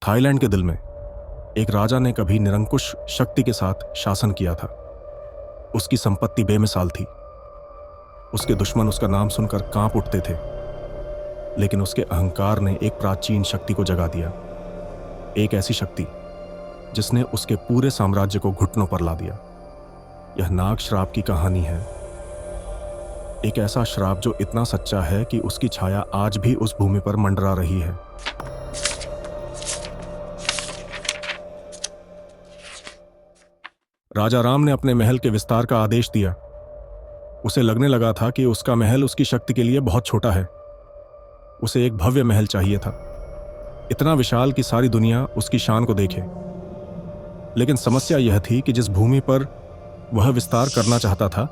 Thailand के दिल में एक राजा ने कभी निरंकुश शक्ति के साथ शासन किया था। उसकी संपत्ति बेमिसाल थी। उसके दुश्मन उसका नाम सुनकर कांप उठते थे, लेकिन उसके अहंकार ने एक प्राचीन शक्ति को जगा दिया। एक ऐसी शक्ति जिसने उसके पूरे साम्राज्य को घुटनों पर ला दिया। यह नाग श्राप की कहानी है। एक ऐसा श्राप जो इतना सच्चा है कि उसकी छाया आज भी उस भूमि पर मंडरा रही है। राजा राम ने अपने महल के विस्तार का आदेश दिया। उसे लगने लगा था कि उसका महल उसकी शक्ति के लिए बहुत छोटा है। उसे एक भव्य महल चाहिए था, इतना विशाल कि सारी दुनिया उसकी शान को देखे। लेकिन समस्या यह थी कि जिस भूमि पर वह विस्तार करना चाहता था,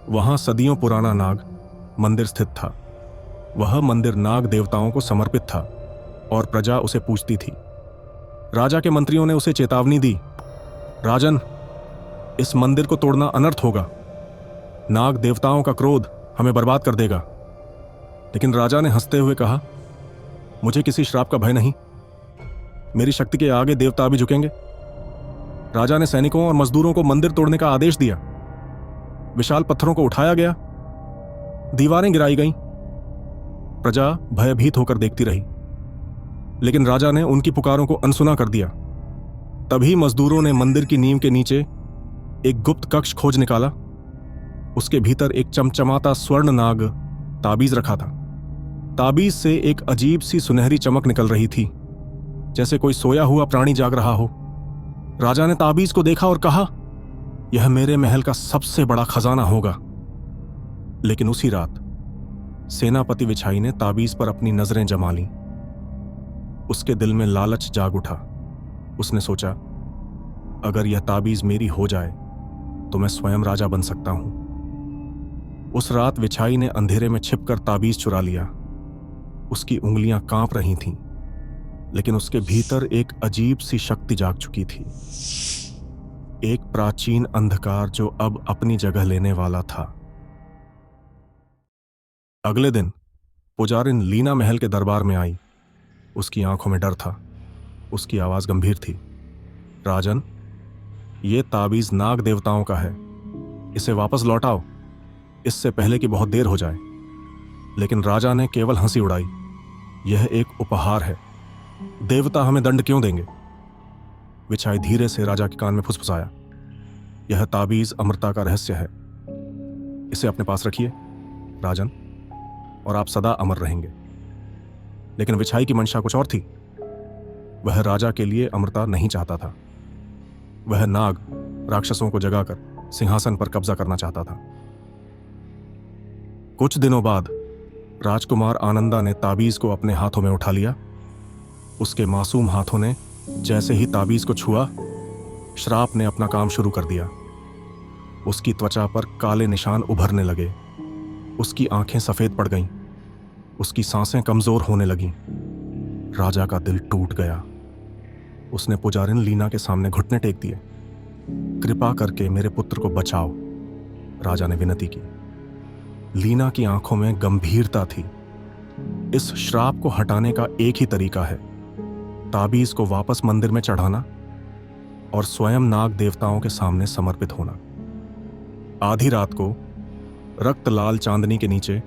वहां सदियों पुराना नाग मंदिर स्थित था। वह मंदिर नाग देवताओं को समर्पित था और प्रजा उसे पूजती थी। राजा के मंत्रियों ने उसे चेतावनी दी, राजन, इस मंदिर को तोड़ना अनर्थ होगा। नाग देवताओं का क्रोध हमें बर्बाद कर देगा। लेकिन राजा ने हंसते हुए कहा, मुझे किसी श्राप का भय नहीं। मेरी शक्ति के आगे देवता भी झुकेंगे। राजा ने सैनिकों और मजदूरों को मंदिर तोड़ने का आदेश दिया। विशाल पत्थरों को उठाया गया, दीवारें गिराई गईं। प्रजा भयभीत होकर देखती रही, लेकिन राजा ने उनकी पुकारों को अनसुना कर दिया। तभी मजदूरों ने मंदिर की नींव के नीचे एक गुप्त कक्ष खोज निकाला। उसके भीतर एक चमचमाता स्वर्ण नाग ताबीज रखा था। ताबीज से एक अजीब सी सुनहरी चमक निकल रही थी, जैसे कोई सोया हुआ प्राणी जाग रहा हो। राजा ने ताबीज को देखा और कहा, यह मेरे महल का सबसे बड़ा खजाना होगा। लेकिन उसी रात सेनापति विछाई ने ताबीज पर अपनी नजरें जमा लीं। उसके दिल में लालच जाग उठा। उसने सोचा, अगर यह ताबीज मेरी हो जाए तो मैं स्वयं राजा बन सकता हूं। उस रात विछाई ने अंधेरे में छिपकर ताबीज चुरा लिया। उसकी उंगलियां कांप रही थीं, लेकिन उसके भीतर एक अजीब सी शक्ति जाग चुकी थी। एक प्राचीन अंधकार जो अब अपनी जगह लेने वाला था। अगले दिन पुजारिन लीना महल के दरबार में आई। उसकी आंखों में डर था। उसकी आवाज गंभीर थी, राजन, ये ताबीज नाग देवताओं का है। इसे वापस लौटाओ, इससे पहले कि बहुत देर हो जाए। लेकिन राजा ने केवल हंसी उड़ाई। यह एक उपहार है, देवता हमें दंड क्यों देंगे? विछाई धीरे से राजा के कान में फुसफुसाया, यह ताबीज अमरता का रहस्य है। इसे अपने पास रखिए राजन, और आप सदा अमर रहेंगे। लेकिन विछाई की मंशा कुछ और थी। वह राजा के लिए अमरता नहीं चाहता था। वह नाग राक्षसों को जगाकर सिंहासन पर कब्जा करना चाहता था। कुछ दिनों बाद राजकुमार आनंदा ने ताबीज को अपने हाथों में उठा लिया। उसके मासूम हाथों ने जैसे ही ताबीज को छुआ, श्राप ने अपना काम शुरू कर दिया। उसकी त्वचा पर काले निशान उभरने लगे। उसकी आंखें सफेद पड़ गईं। उसकी सांसें कमजोर होने लगीं। राजा का दिल टूट गया। उसने पुजारिन लीना के सामने घुटने टेक दिए। कृपा करके मेरे पुत्र को बचाओ, राजा ने विनती की। लीना की आंखों में गंभीरता थी। इस श्राप को हटाने का एक ही तरीका है, ताबीज को वापस मंदिर में चढ़ाना और स्वयं नाग देवताओं के सामने समर्पित होना। आधी रात को रक्त लाल चांदनी के नीचे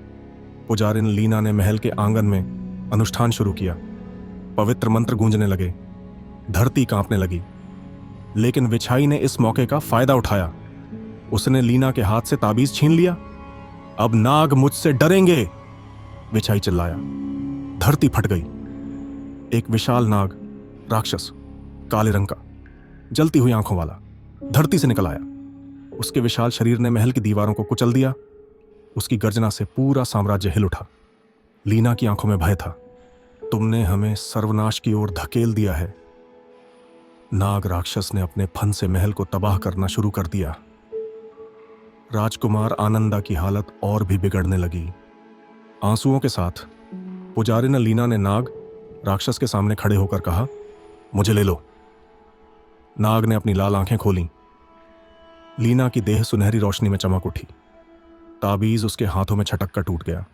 पुजारिन लीना ने महल के आंगन में अनुष्ठान शुरू किया। पवित्र मंत्र गूंजने लगे। धरती कांपने लगी। लेकिन विछाई ने इस मौके का फायदा उठाया। उसने लीना के हाथ से ताबीज छीन लिया। अब नाग मुझसे डरेंगे, विछाई चिल्लाया। धरती फट गई। एक विशाल नाग राक्षस, काले रंग का, जलती हुई आंखों वाला, धरती से निकल आया। उसके विशाल शरीर ने महल की दीवारों को कुचल दिया। उसकी गर्जना से पूरा साम्राज्य हिल उठा। लीना की आंखों में भय था। तुमने हमें सर्वनाश की ओर धकेल दिया है। नाग राक्षस ने अपने फन से महल को तबाह करना शुरू कर दिया। राजकुमार आनंदा की हालत और भी बिगड़ने लगी। आंसुओं के साथ पुजारिन लीना ने नाग राक्षस के सामने खड़े होकर कहा, मुझे ले लो। नाग ने अपनी लाल आंखें खोलीं। लीना की देह सुनहरी रोशनी में चमक उठी। ताबीज उसके हाथों में छटक कर टूट गया।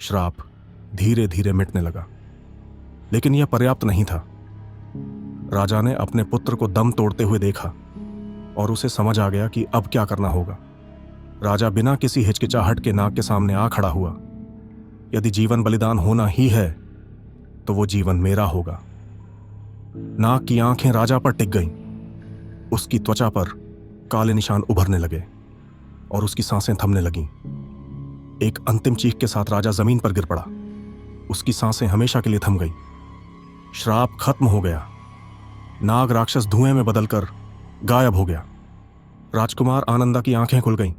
श्राप धीरे धीरे मिटने लगा। लेकिन यह पर्याप्त नहीं था। राजा ने अपने पुत्र को दम तोड़ते हुए देखा और उसे समझ आ गया कि अब क्या करना होगा। राजा बिना किसी हिचकिचाहट के नाग के सामने आ खड़ा हुआ। यदि जीवन बलिदान होना ही है तो वो जीवन मेरा होगा। नाग की आंखें राजा पर टिक गईं। उसकी त्वचा पर काले निशान उभरने लगे और उसकी सांसें थमने लगीं। एक अंतिम चीख के साथ राजा जमीन पर गिर पड़ा। उसकी सांसें हमेशा के लिए थम गईं। श्राप खत्म हो गया। नाग राक्षस धुएं में बदलकर गायब हो गया। राजकुमार आनंदा की आंखें खुल गईं।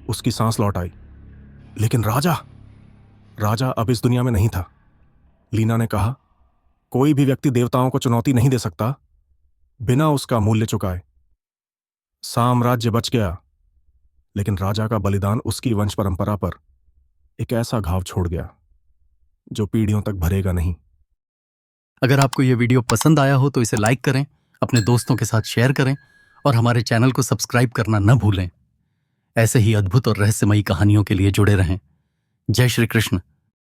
उसकी सांस लौट आई। लेकिन राजा अब इस दुनिया में नहीं था। लीना ने कहा, कोई भी व्यक्ति देवताओं को चुनौती नहीं दे सकता बिना उसका मूल्य चुकाए। साम्राज्य बच गया, लेकिन राजा का बलिदान उसकी वंश परंपरा पर एक ऐसा घाव छोड़ गया जो पीढ़ियों तक भरेगा नहीं। अगर आपको यह वीडियो पसंद आया हो तो इसे लाइक करें, अपने दोस्तों के साथ शेयर करें और हमारे चैनल को सब्सक्राइब करना न भूलें। ऐसे ही अद्भुत और रहस्यमयी कहानियों के लिए जुड़े रहें। जय श्री कृष्ण।